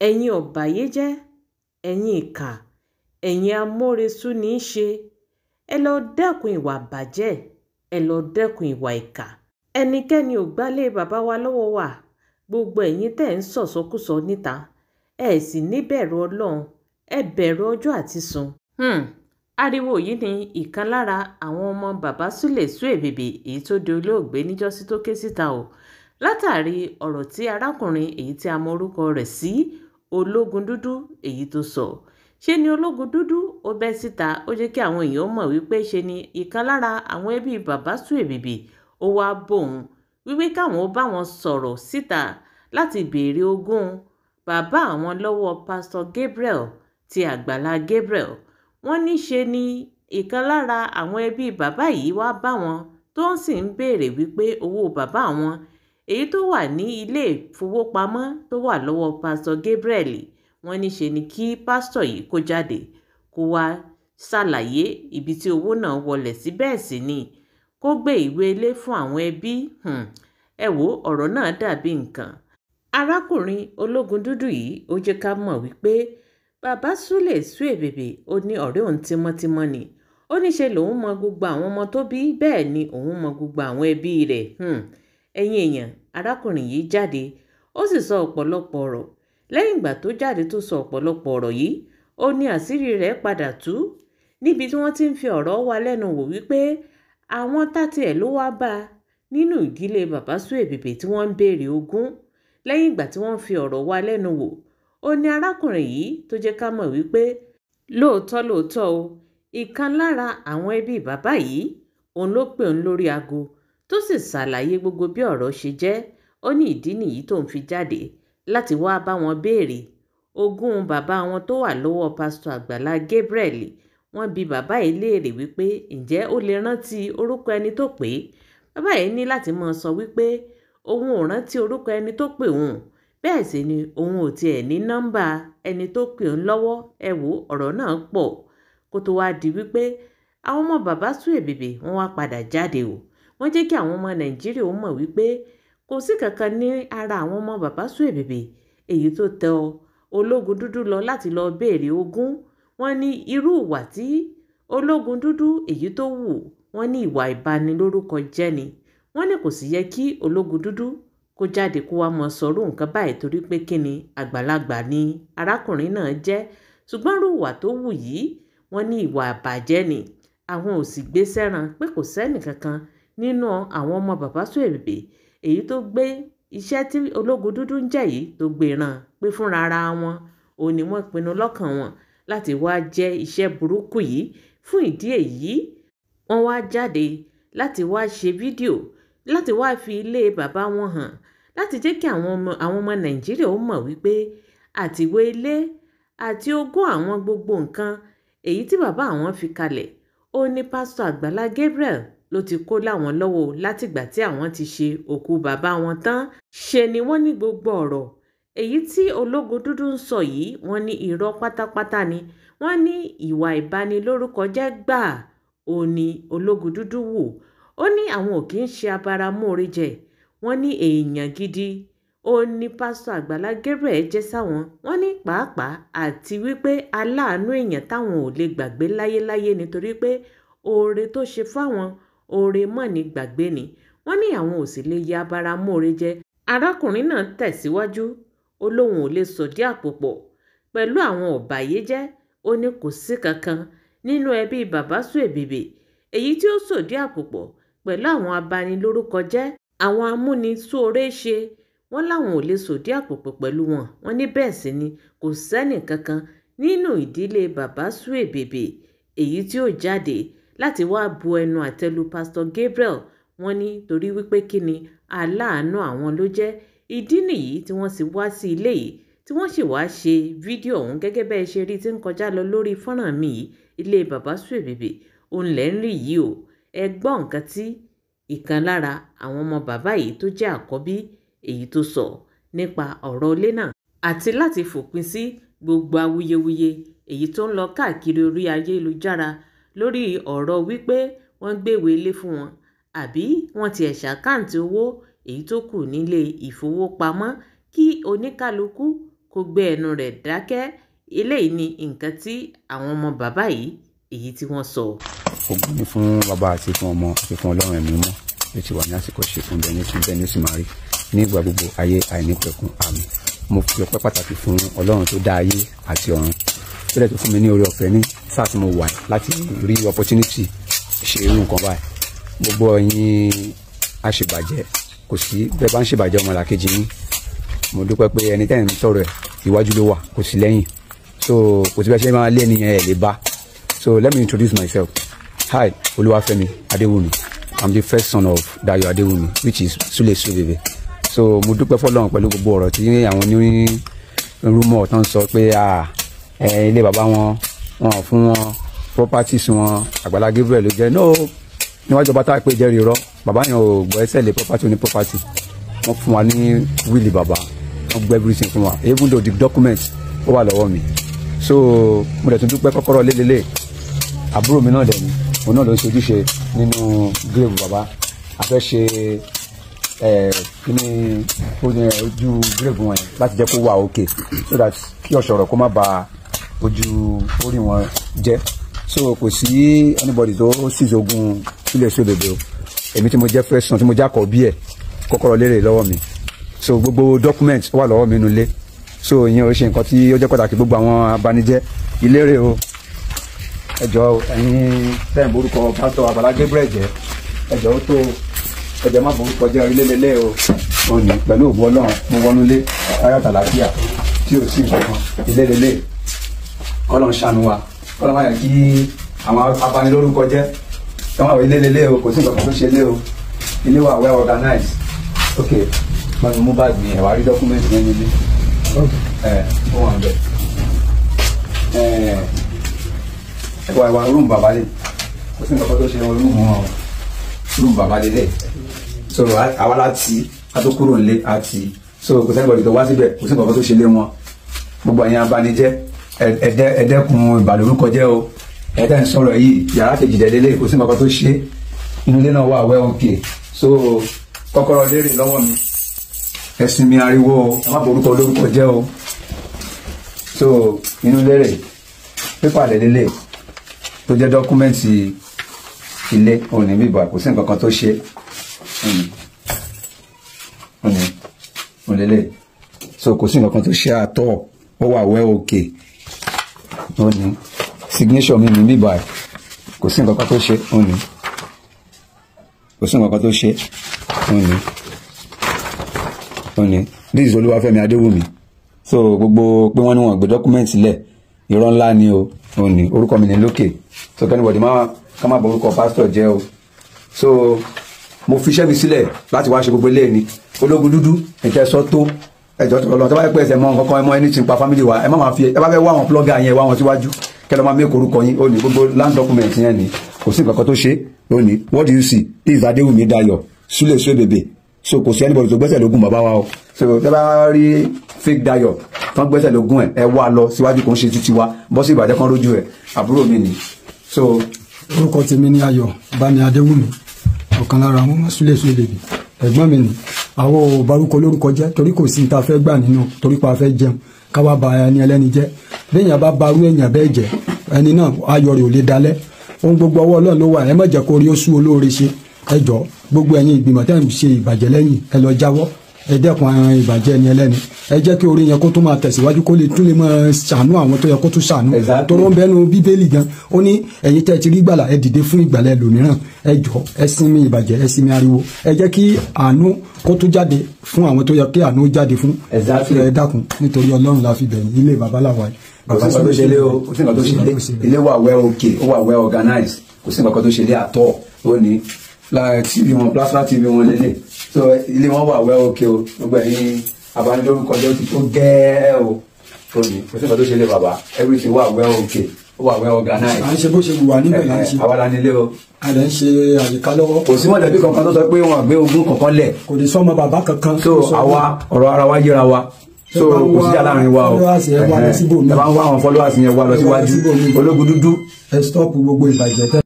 ẹ̀yin ọ̀bàyéjẹ́, ẹ̀yin ìkà, ẹ̀yin amóresúni í ṣe, ẹ lọ dẹ́kun ìwà bàjẹ́, ẹ lọ dẹ́kun ìwà ìkà. Ẹnikẹ́ni ò gbálé bàbá wa lọ́wọ́ wa. Gbogbo ẹ̀yin tẹ́ ń sọ̀sọ́kúsọ níta, ẹ sì níbẹ̀rù Ọlọ́run, ẹ bẹ̀rù ọjọ́ àti sùn. Ariwo yìí ni ìkan lára àwọn ọmọ bàbá Súlè Suebebe èyí tó di olóògbé níjọ́sí tó ké síta o, látàrí ọ̀rọ̀ tí arákùnrin èyí tí a mọ orúkọ rẹ̀ sí ológun dúdú èyí tó sọ. Ṣé ni ológun dúdú ó bẹ́ síta, ó jẹ́ kí àwọn èèyàn mọ̀ wípé ṣe ni ìkan lára àwọn ẹbí bàbá Suebebe ó wá bòun wípé káwọn ó bá wọn sọ̀rọ̀ síta láti béèrè ogún bàbá àwọn lọ́wọ́ Pastor Gabriel ti Àgbàlá Gabriel. Wọ́n ní ṣe ni ìkan lára àwọn ẹbí bàbá yìí wá bá wọn tó ń sì ń béèrè wípé owó bàbá àwọn èyí tó wà ní ilé ìfowópamọ́ tó wà lọ́wọ́ Pastor Gabriel. Wọ́n ní ṣe ni kí pásítọ̀ yìí kó jáde kó wá ṣàlàyé ibi tí owó náà wọlé sí, bẹ́ẹ̀ sì ni kó gbé ìwé ilé fún àwọn ẹbí. Ẹ wo ọ̀rọ̀ náà dàbí nǹkan. Arákùnrin ológun dúdú yìí ó jẹ́ ká mọ̀ wípé bàbá Súlè Suebebe ó ní ọ̀rẹ́ òun tímọ́tímọ́ ni. Ó ní ṣe lòun mọ gbogbo àwọn ọmọ tó bí, bẹ́ẹ̀ ni òun mọ gbogbo àwọn ẹbí rẹ̀. Ẹ̀yin èèyàn, arákùnrin yìí jáde ó sì sọ ọ̀pọ̀lọpọ̀ ọ̀rọ̀. Lẹ́yìn ìgbà tó jáde tó sọ ọ̀pọ̀lọpọ̀ ọ̀rọ̀ yìí, ó ní àṣírí rẹ̀ padà tú níbi tí wọ́n ti ń fi ọ̀rọ̀ wá lẹ́nu wò wípé àwọn tátí ẹ̀ ló wá bá nínú ìdílé bàbá Suebebe tí wọ́n ń béèrè ogún. Lẹ́yìn ìgbà tí wọ́n fi ọ̀rọ̀ wá lẹ́nu wò, ó ní arákùnrin yìí tó jẹ́ ká mọ̀ wípé lóòótọ́ o, ìkan lára àwọn ẹbí bàbá yìí òun ló pè òun lórí aago tó sì ṣàlàyé gbogbo bí ọ̀rọ̀ ṣe jẹ́. Ó ní ìdí nìyí tó ń fi jáde láti wá bá wọn béèrè ogún bàbá wọn tó wà lọ́wọ́ pásítọ̀ Àgbàlá Gabriel. Wọ́n bi bàbá yìí léèrè wípé ǹjẹ́ ó lè rántí orúkọ ẹni tó pè é. Bàbá yìí ní láti máa sọ wípé òun ò rántí orúkọ ẹni tó pè òun, bẹ́ẹ̀ sì ni òun ò tiẹ̀ ní nọ́mbà ẹni tó pè òun lọ́wọ́. Ẹ wo ọ̀rọ̀ náà pọ̀ kó tó wá di wípé àwọn ọmọ bàbá Suebebe wọ́n wá padà jáde o. Wọ́n jẹ́ kí àwọn ọmọ Nàìjíríà ó mọ̀ wípé kò sí kankan ní ara àwọn ọmọ bàbá Suebebe èyí tó tẹ ológun dúdú lọ láti lọ béèrè ogún. Wọ́n ní irú ìwà tí ológun dúdú èyí tó wù, wọ́n ní ìwà ìbanilórúkọ jẹ́ ni. Wọ́n ní kò sì yẹ kí ológun dúdú kó jáde kó wá mọ sọ̀rọ̀ nǹkan báyìí torí pé kí ni àgbàlagbà ni arákùnrin náà jẹ́. Ṣùgbọ́n irú ìwà tó wù yìí, wọ́n ní ìwà àbàjẹ́ ni. Àwọn ò sì gbé sẹ́ran pé kò sẹ́nì kankan nínú àwọn ọmọ bàbá Suebebe èyí tó gbé iṣẹ́ tí ológun dúdú ń jẹ́ yìí tó gbé ràn pé fúnra ara wọn ò ní wọ́n pinnu lọ́kàn wọn láti wá jẹ́ iṣẹ́ burúkú yìí. Fún ìdí èyí, wọ́n wá jáde láti wá ṣe fídíò láti wá fi ilé bàbá wọn hàn láti jẹ́ kí àwọn ọmọ Nàìjíríà ó mọ̀ wípé àtìwé ilé àti ogún àwọn gbogbo nǹkan èyí tí bàbá àwọn fi kalẹ̀ ó ní pásítọ̀ Àgbàlá Gabriel ló ti kó láwọn lọ́wọ́ látìgbà tí àwọn ti ṣe òkú bàbá wọn tán. Ṣe ni wọ́n ní gbogbo ọ̀rọ̀ èyí tí ológun dúdú ń sọ yìí, wọ́n ní irọ́ pátápátá ni. Wọ́n ní ìwà ìbanilórúkọ jẹ́ gbáà ó ní ológun dúdú wù. Ó ní àwọn ò kì í ṣe abáramóore jẹ. Wọ́n ní èèyàn gidi ó ní pásítọ̀ Àgbàlá Gabriel jẹ́ sáwọn. Wọ́n ní pàápàá àti wípé aláàánú èèyàn táwọn ò lè gbàgbé láyéláyé nítorí pé oore tó ṣe fáwọn oore mọ̀ ní gbàgbé ni. Wọ́n ní àwọn ò sì lè ya abáramóore jẹ. Arákùnrin náà tẹ̀síwájú, ó lóun ò lè sọ̀dí àpò pọ̀ pẹ̀lú àwọn ọ̀bàyéjẹ́. Ó ní kò sí kankan nínú ẹbí bàbá Suebebe èyí tí ó sọ̀dí àpò pọ̀ pẹ̀lú àwọn abanilórúkọ jẹ́, àwọn amúnisóore ṣe. Wọ́n láwọn ò lè sọ̀dí àpò pọ̀ pẹ̀lú wọn. Wọ́n ní bẹ́ẹ̀ sì ni kò sẹ́nì kankan nínú ìdílé bàbá Suebebe èyí tí ó jáde láti wá bu ẹnu àtẹ́lu Pastor Gabriel. Wọ́n ní torí wípé kí ni aláàánú àwọn ló jẹ́. Ìdí nìyí tí wọ́n sì wá sí ilé yìí tí wọ́n sì wá ṣe fídíò ọ̀hún gẹ́gẹ́ bẹ́ẹ̀ ṣe rí tí ń kọjá lọ lórí fọ́nrán mi yìí. Ilé bàbá Suebebe òun lẹ́ ń rí yìí o. Ẹ gbọ́ nǹkan tí ìkan lára àwọn ọmọ bàbá yìí tó jẹ́ àkọ́bí èyí tó sọ nípa ọ̀rọ̀ ilé náà àti láti fòpin sí gbogbo awuyewuye èyí tó ń lọ káàkiri orí ayélujára lórí ọ̀rọ̀ wípé wọ́n gbéwé ilé fún wọn àbí wọ́n ti ẹ̀ ṣàkáǹtì owó èyí tó kù nílé ìfowópamọ́ kí oníkálukú kó gbé ẹnu rẹ̀ dákẹ́. Eléyìí ni nǹkan tí àwọn ọmọ bàbá yìí èyí tí wọ́n sọ. Ògo ni fún bàbá àti fún ọmọ àti fún Ọlọ́run ẹ̀mí mọ́ bí ti wà ní àsìkò ṣe fún bẹ́ẹ̀ ní sì máa rí ní ìgbà gbogbo ayé àìnípẹ̀kun. Àmín. Mo fi ọpẹ́ pàtàkì fún Ọlọ́run tó dá ayé àti ọ̀run tó dẹ̀ tó fún mi ní oore ọ̀fẹ́ ní sáà tí mo wà láti rí opportunity ṣe irú nǹkan báyìí. Gbogbo ẹ̀yin aṣèbàjẹ́ kò sí bẹ́ẹ̀ bá ń ṣèbàjẹ́ ọmọlàkejì yín, mo dúpẹ́ pé ẹni tẹ́ ń sọ̀rọ̀ ẹ̀ iwájú ló wà kò sí lẹ́yìn, so kò sí bẹ́ẹ̀ ṣe máa lé ẹnìyẹn ẹ̀ lè bá. So let me introduce myself. Hi, Oluwafemi Adewumi. I'm the first son of Dayo Adewumi, which is Sule Sobebe. So mo dúpẹ́ fọ́lọ́run pẹ̀lú gbogbo ọ̀rọ̀ tí àwọn ní rúmọ̀ tán sọ pé ilé bàbá wọn fún wọn properties wọn Àgbàlá Gabriel ló jẹ́. No, níwájú ọba tá a pé jẹ́rìí irọ́, bàbá yẹn ò gbọ́ ẹsẹ̀ lé property oní property. Wọ́n fún wa ní wíìlì bàbá, wọ́n gbọ́ everything fún wa, even though the document ó wà lọ́wọ́ mi. So mo dẹ̀ tún dúpẹ́ kọ́kọ́rọ́ lélẹ́lẹ́ àbúrò mi náà dẹ̀ ni òun náà ló ń ṣe ojúṣe nínú grave bàbá. A fẹ́ ṣe kíní ojú grave wọn yẹn láti jẹ́ kó wà okay so that kí ọ̀ṣọ̀rọ̀ kó má ba ojú orí wọn jẹ́. So kò sí anybody tó seize ogun Sule Sobebe o. Èmi tí mo jẹ́ first son tí mo jẹ́ àkọ́bí ẹ̀ kọ́kọ́rọ́ lérè lọ́wọ́ mi. So gbogbo document wà lọ́wọ́ mi nulẹ̀. So ìyẹn ò ṣe nǹkan tí ó jẹ́ pàtàkì. Gbogbo àwọn abanijẹ́ ìlérè o, ẹjọ́ ẹ̀yin tẹ́ ń borúkọ pásítọ̀ Àgbàlá Gabriel jẹ́, ẹjọ́ ó tó ẹjọ́ má borúkọ jẹ́ orílẹ̀-èlẹ̀ o. Ó ní pẹ̀lú ògbó Ọlọ́run mo wọnúlé ayọ̀tà láfíà tí ò sí nǹkan ilé-lélẹ̀. Ọlọ́run ṣàánú wa, Ọlọ́run máa yẹ kí àwọn abanilórúkọ jẹ́ tọ́wọ́ àwọn ilé-lélẹ̀ o, kò sí nǹkan tó ṣe lé o. Ilé wa well organized. Ok, wọ́n mú báàgì ẹ̀wà rí dọ́kúmẹ́ntì yẹn nílé. Ó wà ń bẹ̀. Ẹ̀wà rúùmù bàbá lè kò sí nǹkan tó ṣe rúùmù bàbá lè lẹ̀. So àwa láti atókúrò nílé àti so kò sẹ́ni bọ̀dì tó wá síbẹ̀, kò sí nǹkan tó ṣe lé wọn. Gbogbo ẹ̀yin abanijẹ́ ẹ̀dẹ́kun ìbàlórúkọ jẹ́ o. Ẹ̀dẹ́ ń sọ̀rọ̀ yìí yàrá kejì dẹ̀lélẹ̀, kò sí nǹkan tó ṣe. Inú ilé náà wà well okay. So kọ́kọ́rọ́ lérè lọ́wọ́ mi, ẹ̀sìn mi ariwo o, ẹ má borúkọ olórúkọ jẹ́ o. So inú lérè pépà lélẹ̀ tó jẹ́ dọ́kúmẹ́ǹtì ilé òní bíbá, kò sí nǹkan kan tó ṣe. Òlélẹ̀ so kò sí nǹkan kan tó ṣe àtọ̀, ó wà well okay. Òní signature mi ní bíbá, kò sí nǹkan kan tó ṣe. Òní kò sí nǹkan kan tó ṣe. Òní this is Oluwafemi Adewumi. So gbogbo pé wọ́n ní wọ́n gbé dọ́kúmẹ́ǹtì lẹ̀ irọ́ ńlá ni o. Òní orúkọ mi ní lókè, so kẹ́nìbọ̀dì ká má bọ̀ orúkọ pásítọ̀ jẹ́ o. So mo fi iṣẹ́ mi sílẹ̀ láti wá ṣe gbogbo ilé ni ológun dúdú ẹ̀kẹ́ sọ tó ẹ̀jọ́ tó lọ tó bá yẹ pé ẹsẹ̀ mọ́ nǹkan kan ẹ mọ́ ẹni tí ń pa family wa, ẹ má máa fi ẹ bá fẹ́ wá àwọn plọ́gà yẹn wá wọn síwájú kẹ́ lọ́ máa mẹ́kọ̀ orúkọ yín. Òní gbogbo land document yẹn ni kò sí nǹkan kan tó ṣe. Òní what do you see, this is Adewumi Dayo Sule Sobebe. So kò sí anybody tó gbẹ́sẹ̀ lógún bàbá wa o. So tẹ́ bá rí fake Dayo tán gbẹ́sẹ̀ lógún ẹ wá lọ síwájú kò ń ṣe títí wa, bọ́ sí Ìbàdàn kan lójú ẹ̀ àbúrò mi ni. So orúkọ tèmi ní Ayọ̀ Bani Adewumi, ọ̀kan lára àwọn ọmọ Sule Sobebe. Ẹ̀gbọ́n mi ni àwọn ò barúkọ lórúkọ jẹ́ torí kò sí ní ta fẹ́ gbà nínú, torí pa fẹ́ jẹun káwá ba ẹni ẹlẹ́ni jẹ́. Béèyàn bá barú èèyàn bẹ́ẹ̀ jẹ́ ẹni náà ayọ̀ rẹ̀ ò lè dalẹ̀. Ohun gbogbo ọwọ́ Ọlọ́run ló wà, ẹ má jẹ́ kó rí ó sú olóore ṣe. Ẹ jọ̀ọ́ gbogbo ẹ̀yin ìgbìmọ̀ tẹ́ ń ṣe ìbàjẹ́ lẹ́yìn ẹ lọ jáwọ́, ẹ dẹ́kun àwọn ìbàjẹ́ ẹni ẹlẹ́ni, ẹ jẹ́ kí orí yẹn kó tún máa tẹ̀síwájú kó lè tún lè máa ṣàánú àwọn tó yẹ kó tún ṣàánú. Tó ló ń bẹnu Bíbélì gan, ó ní ẹ̀yin tẹ́ ti rí gbàlà ẹ dìde fún ìgbàlà ẹlòmíràn. Ẹ jọ̀ọ́ ẹ sinmi ìbàjẹ́, ẹ sinmi ariwo, ẹ jẹ́ kí àánú kó tún jáde fún àwọn tó yẹ kí àánú jáde fún. Ẹ dákun nítorí Ọlọ́run la fi bẹ̀yìn ilé babaláwa yìí. Kò sí nǹkan tó ṣe lé o, kò sí nǹkan tó ṣe lé. Ilé wà well okay, ó wà well organized, kò sí nǹkan tó ṣe lé àtọ̀. Òní TV wọn plasma TV wọn lélẹ̀. So ilé wọn wà well okay o. Gbogbo ẹ̀yin abanilórúkọ jẹ́ ti tó gẹ́ẹ́ o. Òní kò sí nǹkan tó ṣe lé bàbá, everything wà well okay, ó wà well organized. À ń ṣe bó ṣe wù wá níbẹ̀ là ń ṣe. Àwa la nílé o. A lè ń ṣe àyíká lọ́wọ́. Kò sí mọ̀lẹ́bí kankan tó sọ pé wọ́n gbé ogún kankan lẹ̀. Kò ní sọ́mọ bàbá kankan. So àwa ọ̀rọ̀ ara wa yíra wa. So kò sí aláàrin wa o. Ẹ bá ń wá àwọn followers yẹn wá lọ síwájú. Ológun dúdú. Ẹ stop gbogbo ìbàjẹ́ tẹ́